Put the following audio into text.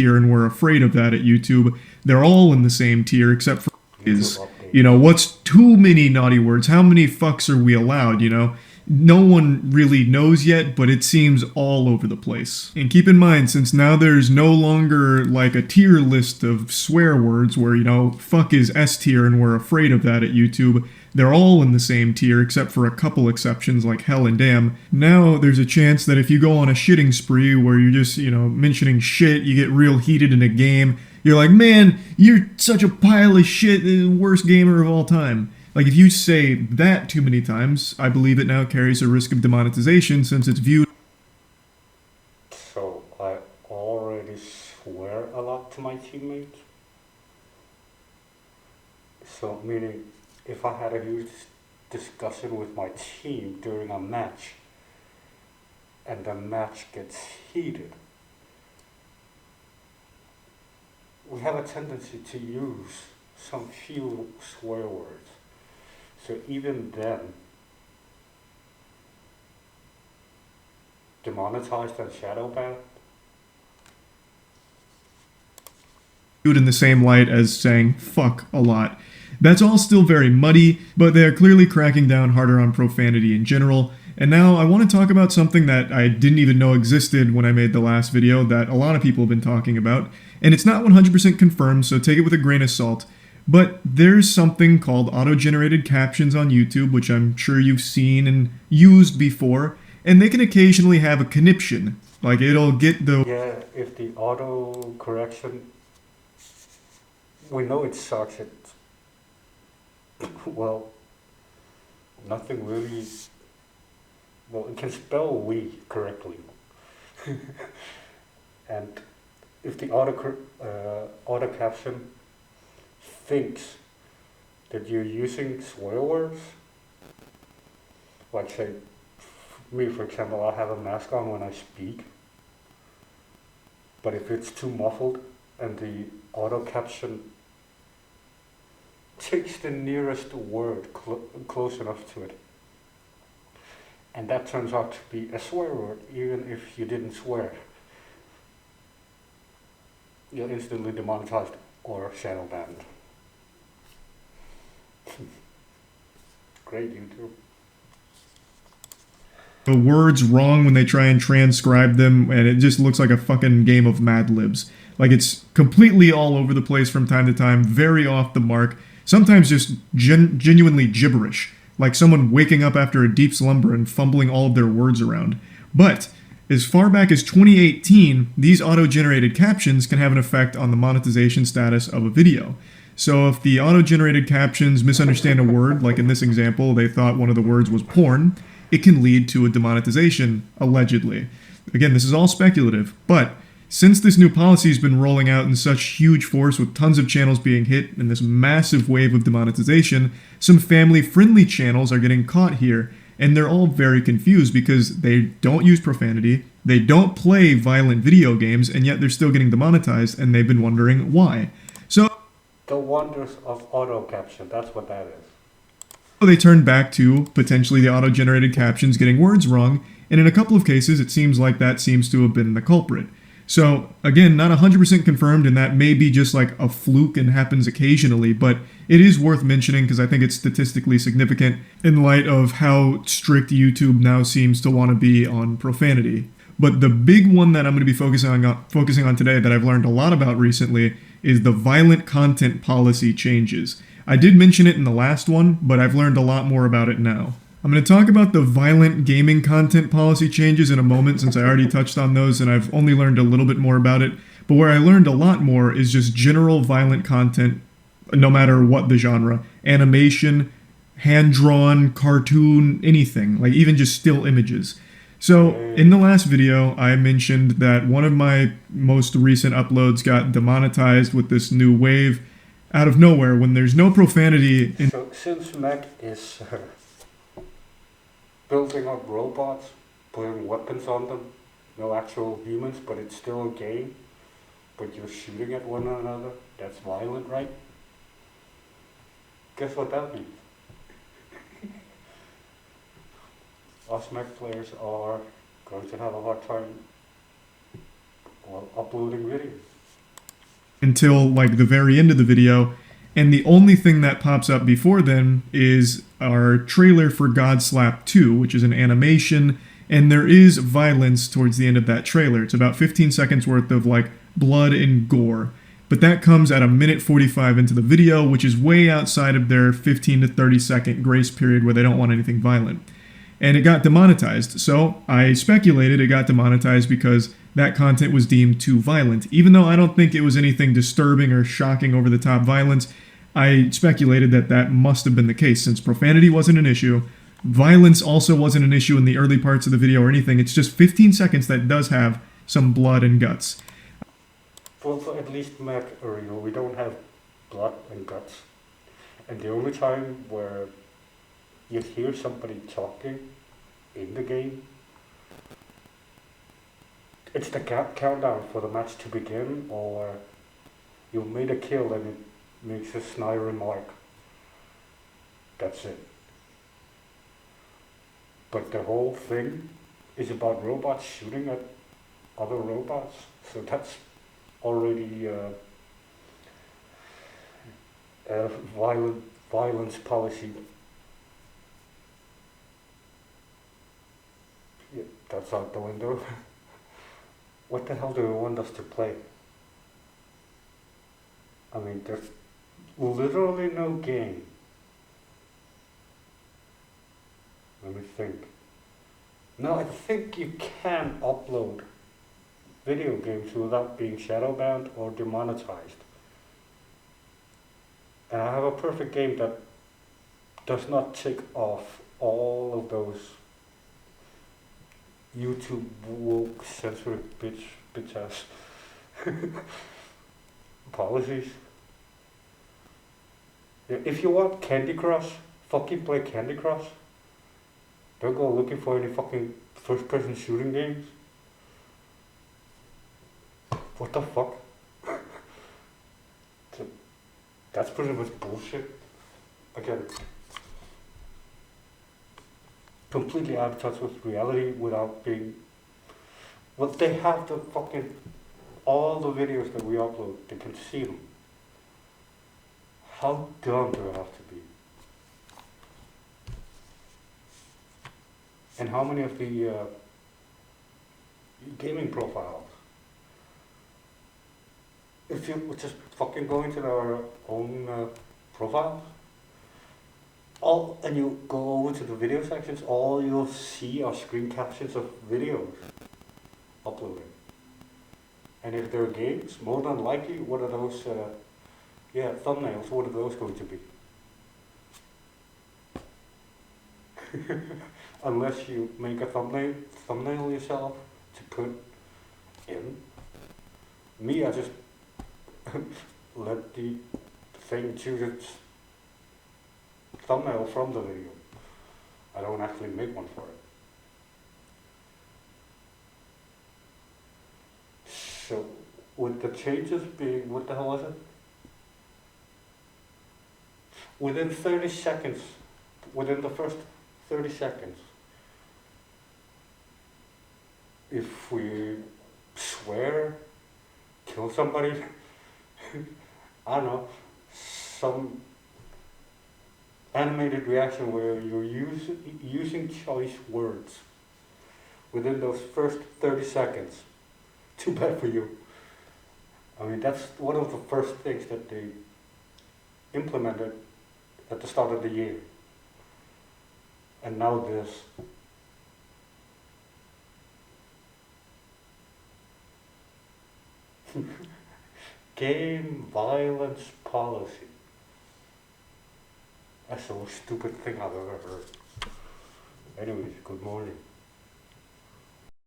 tier and we're afraid of that at YouTube. They're all in the same tier except for YouTube is, updates. what's too many naughty words? How many fucks are we allowed? No one really knows yet, but it seems all over the place. And keep in mind, since now there's no longer like a tier list of swear words where, fuck is S tier and we're afraid of that at YouTube, they're all in the same tier except for a couple exceptions like hell and damn. Now there's a chance that if you go on a shitting spree where you're just, mentioning shit, you get real heated in a game, you're like, man, you're such a pile of shit, the worst gamer of all time. Like, if you say that too many times, I believe it now carries a risk of demonetization since it's viewed. So I already swear a lot to my teammates. So meaning, if I had a huge discussion with my team during a match, and the match gets heated, we have a tendency to use some few swear words. So even then, demonetized and shadow banned. Viewed in the same light as saying fuck a lot. That's all still very muddy, but they are clearly cracking down harder on profanity in general. And now I want to talk about something that I didn't even know existed when I made the last video that a lot of people have been talking about. And it's not 100% confirmed, so take it with a grain of salt. But there's something called auto-generated captions on YouTube, which I'm sure you've seen and used before, and they can occasionally have a conniption. Like, it'll get the... Yeah, if the auto correction, we know it sucks. Well, nothing really... Well, it can spell we correctly. And if the auto caption thinks that you're using swear words, like say, me for example, I have a mask on when I speak, but if it's too muffled and the auto caption takes the nearest word close enough to it, and that turns out to be a swear word, even if you didn't swear, you're instantly demonetized or shadow banned. Great YouTube. The words wrong when they try and transcribe them, and it just looks like a fucking game of Mad Libs. Like, it's completely all over the place from time to time, very off the mark, sometimes just genuinely gibberish, like someone waking up after a deep slumber and fumbling all of their words around. But as far back as 2018, these auto-generated captions can have an effect on the monetization status of a video. So if the auto-generated captions misunderstand a word, like in this example, they thought one of the words was porn, it can lead to a demonetization, allegedly. Again, this is all speculative, but since this new policy has been rolling out in such huge force with tons of channels being hit and this massive wave of demonetization, some family-friendly channels are getting caught here, and they're all very confused because they don't use profanity, they don't play violent video games, and yet they're still getting demonetized, and they've been wondering why. So The wonders of auto caption, that's what that is. they turned back to potentially the auto-generated captions getting words wrong, and in a couple of cases it seems like that seems to have been the culprit. So again, not 100% confirmed, and that may be just like a fluke and happens occasionally, but it is worth mentioning because I think it's statistically significant in light of how strict YouTube now seems to want to be on profanity. But the big one that I'm going to be focusing on today that I've learned a lot about recently is the violent content policy changes. I did mention it in the last one, but I've learned a lot more about it now. I'm going to talk about the violent gaming content policy changes in a moment since I already touched on those and I've only learned a little bit more about it. But where I learned a lot more is just general violent content, no matter what the genre. Animation, hand-drawn, cartoon, anything. Like even just still images. So, in the last video, I mentioned that one of my most recent uploads got demonetized with this new wave out of nowhere when there's no profanity in... So, since Mech is building up robots, putting weapons on them, no actual humans, but it's still a game, but you're shooting at one another, that's violent, right? Guess what that means? Us Mech players are going to have a hard time uploading videos. until like the very end of the video. And the only thing that pops up before then is our trailer for God Slap 2, which is an animation, and there is violence towards the end of that trailer. It's about 15 seconds worth of like blood and gore. But that comes at a minute 45 into the video, which is way outside of their 15 to 30 second grace period where they don't want anything violent. And it got demonetized. So I speculated it got demonetized because that content was deemed too violent. Even though I don't think it was anything disturbing or shocking over the top violence, I speculated that that must have been the case since profanity wasn't an issue. Violence also wasn't an issue in the early parts of the video or anything. It's just 15 seconds that does have some blood and guts. For at least Mech Arena, we don't have blood and guts. And the only time where you hear somebody talking in the game, it's the countdown for the match to begin, or you made a kill and it makes a snide remark. That's it. But the whole thing is about robots shooting at other robots, so that's already violence policy. Yeah, that's out the window. What the hell do you want us to play? I mean, there's literally no game. Let me think. No, I think you can upload video games without being shadow banned or demonetized. And I have a perfect game that does not tick off all of those YouTube woke censored bitch ass policies. Yeah, if you want Candy Crush, fucking play Candy Crush. Don't go looking for any fucking first person shooting games. What the fuck? That's pretty much bullshit. Again, completely out of touch with reality without being... Well, they have the fucking... all the videos that we upload, they can see them. How dumb do I have to be? And how many of the gaming profiles? If you just fucking go into our own profiles, and you go over to the video sections, all you'll see are screen captions of videos uploaded. And if there are games, more than likely, what are those, thumbnails, what are those going to be? Unless you make a thumbnail yourself to put in. Me, I just let the thing choose its thumbnail from the video. I don't actually make one for it. So, with the changes being, what the hell was it? Within 30 seconds, within the first 30 seconds, if we swear, kill somebody, I don't know, some animated reaction where you're using choice words within those first 30 seconds. Too bad for you. I mean, that's one of the first things that they implemented at the start of the year. And now this. Game violence policy. That's the most stupid thing I've ever heard. Anyways, good morning.